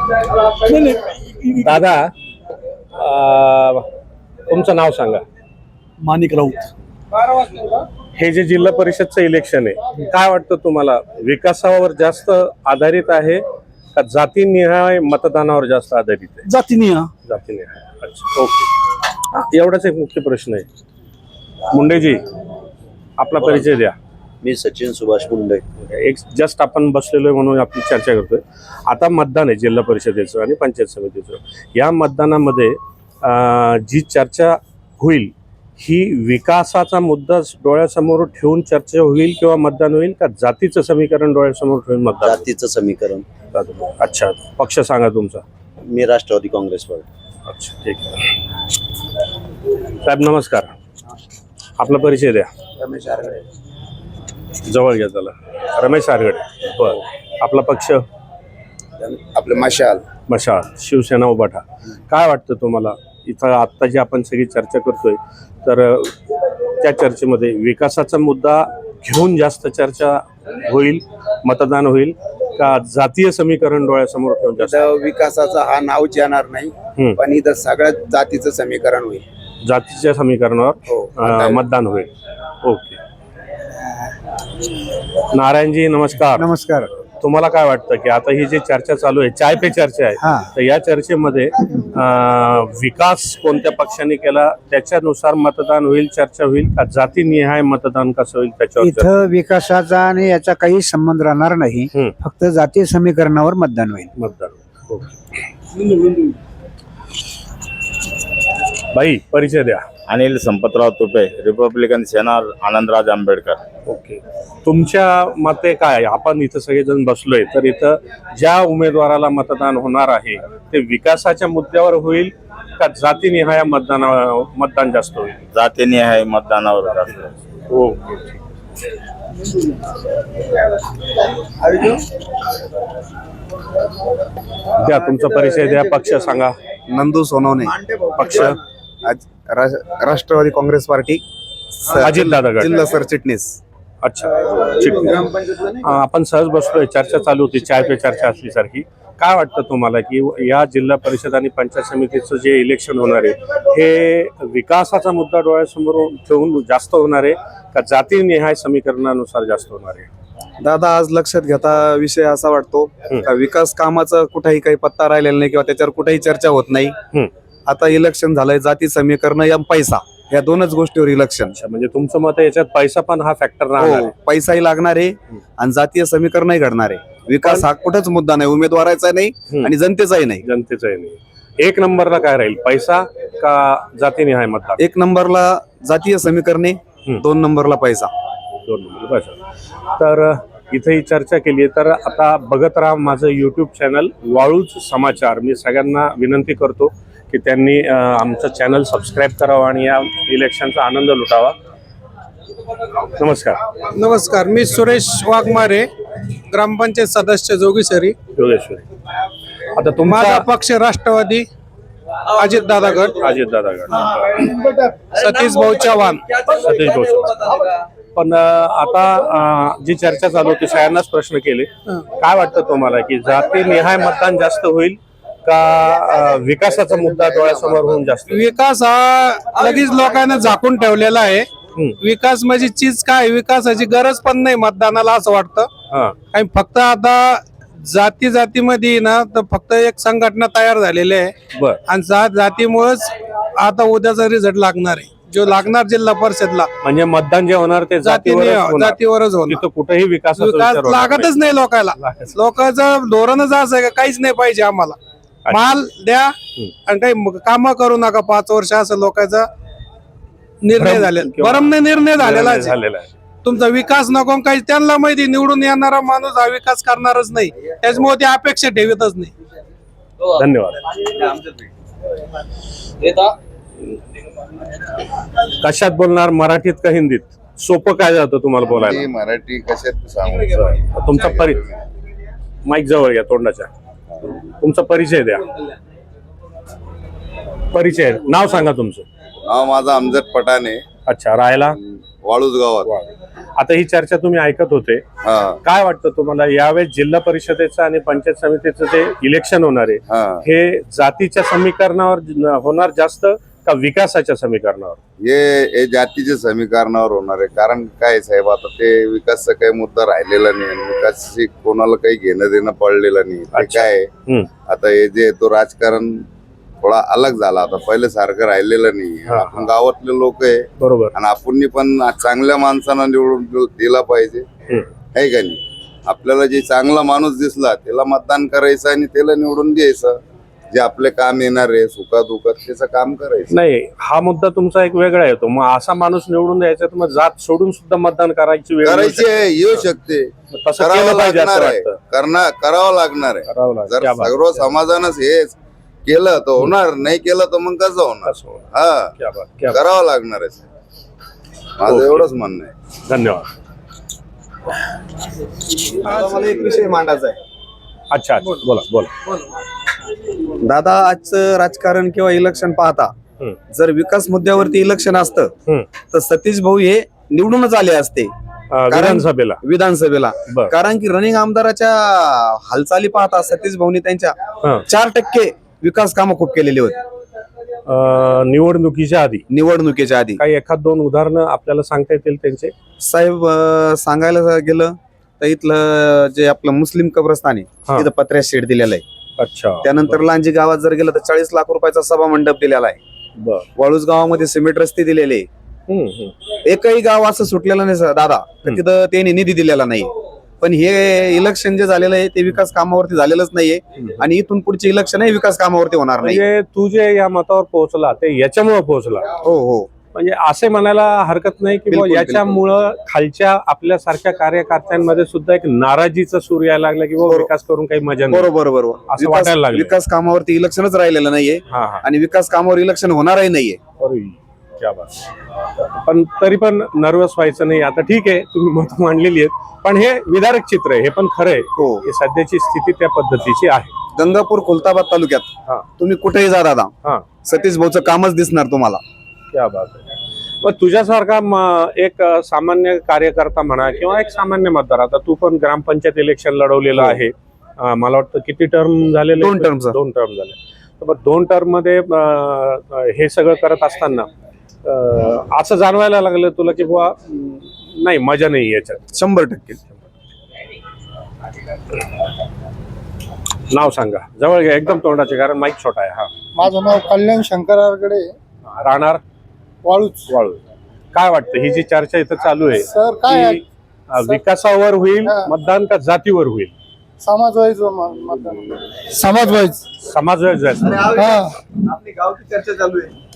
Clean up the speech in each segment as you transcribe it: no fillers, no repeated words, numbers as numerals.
दादा तुमचं नाव सांगा. माणिक राऊत. हे जे जिल्हा परिषदचं इलेक्शन आहे, काय वाटतं तुम्हाला, विकासावर जास्त आधारित आहे का जातीनिहाय मतदानावर जास्त आधारित आहे? जातीनिहाय. जातीनिहाय. अच्छा, ओके. एवढाच एक मुख्य प्रश्न आहे. मुंडेजी, आपला परिचय द्या. मी सचिन सुभाष मुंडे. एक जस्ट आपण बसलेलो म्हणून आपली चर्चा करतोय. आता मतदान आहे जिल्हा परिषदेचं आणि पंचायत समितीचं. या मतदानामध्ये जी चर्चा होईल ही विकासाचा मुद्दा डोळ्यासमोर ठेवून चर्चा होईल किंवा मतदान होईल, का जातीचं समीकरण डोळ्यासमोर ठेवून मतदान? जातीचं समीकरण. अच्छा, पक्ष सांगा तुमचा. मी राष्ट्रवादी काँग्रेस पार्टी. अच्छा, ठीक आहे. साहेब नमस्कार, आपला परिचय द्या. रमेश आरगडे. जवळ घ्या त्याला. रमेश आरगडे. बरं, आपला पक्ष? आपले मशाल, शिवसेना उभाटा. काय वाटतं तुम्हाला, इथं आत्ता जी आपण सगळी चर्चा करतोय, तर त्या चर्चेमध्ये विकासाचा मुद्दा घेऊन जास्त चर्चा होईल, मतदान होईल, का जातीय समीकरण डोळ्यासमोर ठेवून जास्त? विकासाचा हा नावच येणार नाही, पण इथं सगळ्यात जातीचं समीकरण होईल. जातीच्या समीकरणावर मतदान होईल. ओके. नारायणजी नमस्कार. नमस्कार. तुम्हाला काय वाटतं की आता ही जी चर्चा चालू आहे, चाय पे चर्चा आहे, तर या चर्चेमध्ये विकास कोणत्या पक्षाने केला त्याच्यानुसार मतदान होईल, चर्चा होईल, का जातीनिहाय मतदान कसं होईल त्याच्यावर? इथं विकासाचा आणि याचा काही संबंध राहणार नाही, फक्त जातीय समीकरणावर मतदान होईल. बाई, परिचय द्या. अनिल संपतराव तुपे, रिपब्लिकन सेना, आनंदराज आंबेडकर. ओके. तुमच्या मते काय? आपण इथं सगळेजण बसलोय, तर इथं ज्या उमेदवाराला मतदान होणार आहे ते विकासाच्या मुद्द्यावर होईल का जातीनिहाय मतदान जास्त होईल? जातीनिहाय मतदानावर जास्त. ओके. द्या तुमचा परिचय द्या, पक्ष सांगा. नंदू सोनवणे. पक्ष? राष्ट्रवादी काँग्रेस पार्टी, अजितदादा गट, जिल्हा सरचिटणीस. अच्छा, आपण सहज बसलोय, चर्चा चालू होती, चाय पे चर्चा असल्यासारखी. काय वाटतं तुम्हाला की या जिल्हा परिषद आणि पंचायत समितीचं जे इलेक्शन होणार आहे हे विकासाचा मुद्दा डोळ्यासमोर ठेवून जास्त होणार आहे का जातीनिहाय समीकरणानुसार जास्त होणार आहे? दादा, आज लक्षात घेता विषय असा वाटतो का विकास कामाचा कुठेही काही पत्ता राहिलेला नाही किंवा त्याच्यावर कुठेही चर्चा होत नाही. आता इलेक्शन झालंय, जाती समीकरण या पैसा, या दोनच गोष्टीवर इलेक्शन. म्हणजे तुमचं मत याच्यात पैसा पण हा फॅक्टर राहणार आहे? पैसाही लागणार आहे आणि जातीय समीकरणही घडणार आहे. विकास हा कुठंच मुद्दा नाही, उमेदवाराचा नाही आणि जनतेचाही नाही. जनतेचाही नाही. एक नंबरला काय राहील, पैसा का जातीनिहाय मतदान? एक नंबरला जातीय समीकरणे, 2 नंबरला पैसा. 2 नंबर पैसा. तर इथे ही चर्चा केली आहे. तर आता बघत राहा माझं यूट्यूब चॅनल वाळूज समाचार. मी सगळ्यांना विनंती करतो की त्यांनी आमचं चॅनल सबस्क्राईब करावं आणि या इलेक्शनचा आनंद लुटावा. नमस्कार. नमस्कार, मी सुरेश वाघमारे, ग्रामपंचायत सदस्य जोगेश्वरी. आता माझा तुमचा पक्ष राष्ट्रवादी, अजितदादा गट. अजितदादा गट, सतीश भाऊ चव्हाण. सतीश भाऊ. पण आता जी चर्चा चालू होती, सगळ्यांनाच प्रश्न केले. काय वाटतं तुम्हाला की जातीनिहाय मतदान जास्त होईल का विकासाचा मुद्दा डोळ्यासमोर होऊन जास्त? विकास हा लगेच लोकांना झाकून ठेवलेला आहे. विकास म्हणजे चीज काय, विकासाची गरज पण नाही मतदानाला असं वाटतं. आणि फक्त आता जातीमध्ये ना तर फक्त एक संघटना तयार झालेली आहे आणि जातीमुळेच आता उद्याचा रिझल्ट लागणार आहे, जो लागणार जिल्हा परिषदला. म्हणजे मतदान जे होणार ते जातीवरच होणार. कुठेही विकास लागतच नाही लोकांना. लोकांचं धोरणच असं आहे का काहीच नाही पाहिजे आम्हाला, माल द्या आणि काही काम करू नका 5 वर्ष, असं लोकांचा निर्णय झालेला, निर्णय झालेला आहे. तुमचा विकास नको काही. त्यांना माहिती निवडून येणारा माणूस हा विकास करणारच नाही, त्याच्यामुळे ते अपेक्षा ठेवतच नाही. धन्यवाद. कशात बोलणार, मराठीत का हिंदीत? सोपं काय जातं तुम्हाला बोलायला? मराठी कशात सांगू? तुमचा माईक जवळ घ्या तोंडाच्या. तुमचा परिचय द्या. परिचय, नाव सांगा तुमचं. नाव माझं अमजद पठाणे. अच्छा, राहायला वाळूज गावात. आता ही चर्चा तुम्ही ऐकत होते, हा काय वाटतं तुम्हाला यावेळेस जिल्हा परिषदेचं आणि पंचायत समितीचं जे इलेक्शन होणार आहे हा हे जातीच्या समीकरणावर होणार जास्त का विकासाच्या समीकरणावर? हे जातीच्या समीकरणावर होणार आहे. कारण काय आहे साहेब, आता ते विकासचा काही मुद्दा राहिलेला नाही आणि विकासाशी कोणाला काही घेणं देणं पडलेलं नाही. ते अच्छा. काय आहे, हम्म. आता हे जे तो राजकारण थोडा अलग झाला, आता पहिले सारखं राहिलेलं नाही. हा. आपण गावातले लोक आहे बरोबर. आणि आपण पण चांगल्या माणसांना निवडून दिला पाहिजे, हम्म. आहे का नाही? आपल्याला जे चांगला माणूस दिसला त्याला मतदान करायचं आणि त्याला निवडून द्यायचं. जे आपले काम येणार आहे सुखादुखात त्याचं काम करायचं. नाही, हा मुद्दा तुमचा एक वेगळा येतो. मग असा माणूस निवडून द्यायचा तर मग जात सोडून सुद्धा मतदान करायची वेळ येऊ करायची शकते. आहे, येऊ शकते, तसं करावं केलं पाहिजे असं लागणार आहे, वाटतं. करावं लागणार आहे. करावं लागेल. जर क्या बात सर्व आहे. समाजानच हे केलं तर होणार, नाही केलं तर मग कसं होणार? कसं होणार? हा, क्या बात, क्या बात. करावं लागणार आहे. माझं ओके. एवढंच म्हणणं आहे. धन्यवाद. मला एक विषय मांडायचा आहे. अच्छा अच्छा, बोला बोला. दादा, आजचं राजकारण किंवा इलेक्शन पाहता, हम्म. जर विकास मुद्द्यावरती इलेक्शन असतं हम्म. तर सतीश भाऊ हे निवडूनच आले असते विधानसभेला. विधानसभेला. बर. कारण की रनिंग आमदाराच्या हालचाली पाहता सतीश भाऊनी त्यांच्या हं. 4% विकास कामं खूप केलेली होती निवडणुकीच्या आधी. निवडणुकीच्या आधी. काही एखाद दोन उदाहरणं आपल्याला सांगता येतील त्यांचे? साहेब, सांगायला गेलं तर इथलं जे आपलं मुस्लिम कब्रस्तान हा. आहे तिथं पत्र्या शेड दिलेलं आहे. अच्छा. त्यानंतर लांजी गावात जर गेलं तर 40 लाख रुपयाचा सभा मंडप दिलेला आहे. बर. वाळूज गावामध्ये सिमेंट रस्ते दिलेले आहे. हम्म, हम्म. एकही गाव असं सुटलेलं नाही दादा तर तिथं त्यांनी निधी दिलेला नाही. पण हे इलेक्शन जे झालेलं आहे ते विकास कामावरती झालेलंच नाहीये आणि इथून पुढचे इलेक्शन हे विकास कामावरती होणार नाही. म्हणजे तू जे या मतावर पोहोचला ते याच्यामुळे पोहोचला. हो हो. म्हणजे असे म्हणायला हरकत नाही की बिलकुल, याच्यामुळं खालच्या आपल्यासारख्या कार्यकर्त्यांमध्ये सुद्धा एक नाराजीचा सूर यायला लागला की बाबा विकास करून काही मजा नाही. बरोबर बरोबर. असं वाटायला लागलं. विकास कामावरती इलेक्शनच राहिलेलं नाहीये हा हा. आणि विकास कामावर इलेक्शन होणारही नाहीये. अरे, क्या बात. पण तरी पण नर्वस व्हायचं नाही. आता ठीक आहे, तुम्ही मत मांडलेली आहेत, पण हे विदारक चित्र आहे, हे पण खरं आहे. हो. ही सध्याची स्थिती त्या पद्धतीची आहे. गंगापूर खुलताबाद तालुक्यात हा तुम्ही कुठेही जा दादा, हा. सतीश भाऊचं कामच दिसणार तुम्हाला. क्या बात आहे. मग तुझ्यासारखा एक सामान्य कार्यकर्ता म्हणा किंवा एक सामान्य मतदार, आता तू पण ग्रामपंचायत इलेक्शन लढवलेलं हो. आहे. मला वाटतं किती टर्म झालेले? 2 term, sir. 2 टर्म झाले. तर मग 2 टर्म मध्ये हे सगळं करत असताना असं जाणवायला लागलं तुला की बुवा नाही, मजा नाही याच्यात? 100%. नाव सांगा, जवळ घ्या एकदम तोंडाचे, कारण माईक छोटा आहे. हा. माझं नाव कल्याण शंकर आरगडे, राहणार वाळूच. वाळू. काय वाटतं ही जी चर्चा इथं चालू आहे सर काय आहे? ती विकासावर होईल हा. मतदान का जातीवर होईल? समाजवाईज समाजवाईज समाजवाद जास्त. हा. आपली गावची चर्चा चालू आहे.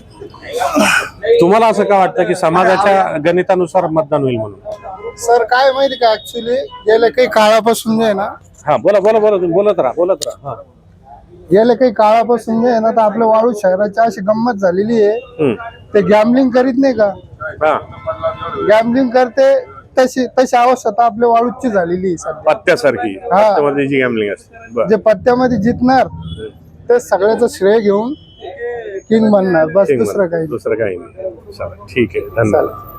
तुम्हाला असं का वाटतं की समाजाच्या गणितानुसार मतदान होईल म्हणून? सर काय माहिती का, ऍक्च्युली गेल्या काही काळापासून जे आहे ना, हा, बोला बोला बोला, तुम्ही बोलत राहा. हा. गेल्या काही काळापासून जे आहे ना, तर आपल्या वाळूज शहराची अशी गंमत झालेली आहे, हम्म. ते गॅमलिंग करीत नाही का, हा. गॅमलिंग करते तशी तशी अवस्था तर आपल्या वाळूजची झालेली आहे सध्या. पत्त्यासारखी हा. पत्त्यामध्ये जी गॅमलिंग असते. बरं. जे पत्त्यामध्ये जितणार ते सगळ्याचं श्रेय घेऊन किंग बनणार, बस ठीक दुसरं आहे. काही दुसरं काही नाही. चला, ठीक आहे, धन्यवाद.